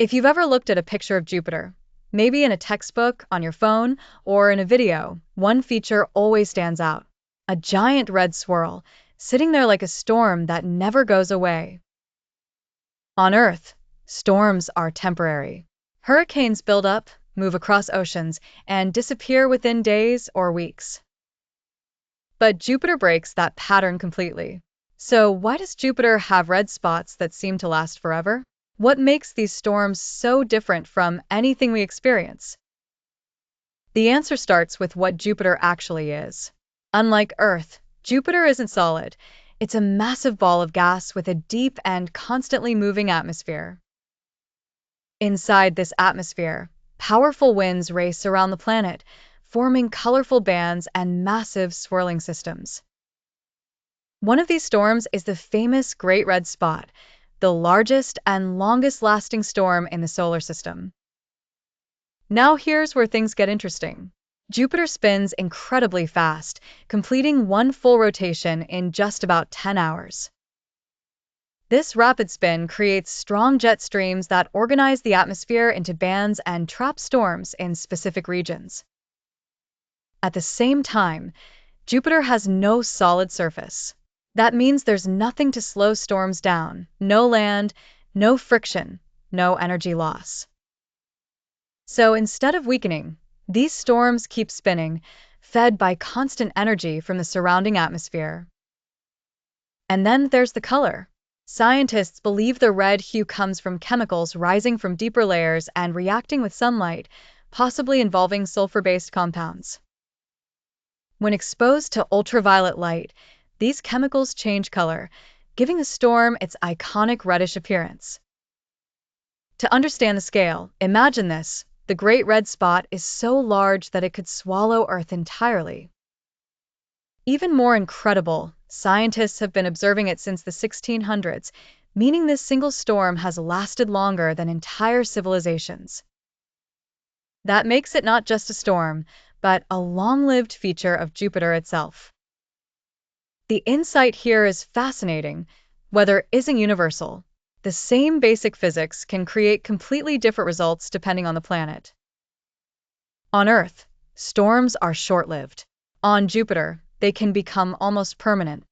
If you've ever looked at a picture of Jupiter, maybe in a textbook, on your phone, or in a video, one feature always stands out: a giant red swirl, sitting there like a storm that never goes away. On Earth, storms are temporary. Hurricanes build up, move across oceans, and disappear within days or weeks. But Jupiter breaks that pattern completely. So why does Jupiter have red spots that seem to last forever? What makes these storms so different from anything we experience? The answer starts with what Jupiter actually is. Unlike Earth, Jupiter isn't solid. It's a massive ball of gas with a deep and constantly moving atmosphere. Inside this atmosphere, powerful winds race around the planet, forming colorful bands and massive swirling systems. One of these storms is the famous Great Red Spot, the largest and longest-lasting storm in the solar system. Now here's where things get interesting. Jupiter spins incredibly fast, completing one full rotation in just about 10 hours. This rapid spin creates strong jet streams that organize the atmosphere into bands and trap storms in specific regions. At the same time, Jupiter has no solid surface. That means there's nothing to slow storms down: no land, no friction, no energy loss. So instead of weakening, these storms keep spinning, fed by constant energy from the surrounding atmosphere. And then there's the color. Scientists believe the red hue comes from chemicals rising from deeper layers and reacting with sunlight, possibly involving sulfur-based compounds. When exposed to ultraviolet light, these chemicals change color, giving the storm its iconic reddish appearance. To understand the scale, imagine this: the Great Red Spot is so large that it could swallow Earth entirely. Even more incredible, scientists have been observing it since the 1600s, meaning this single storm has lasted longer than entire civilizations. That makes it not just a storm, but a long-lived feature of Jupiter itself. The insight here is fascinating. Weather isn't universal. The same basic physics can create completely different results depending on the planet. On Earth, storms are short-lived. On Jupiter, they can become almost permanent.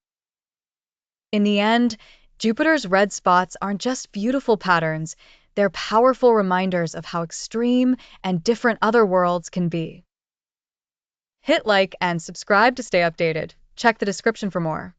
In the end, Jupiter's red spots aren't just beautiful patterns, they're powerful reminders of how extreme and different other worlds can be. Hit like and subscribe to stay updated. Check the description for more.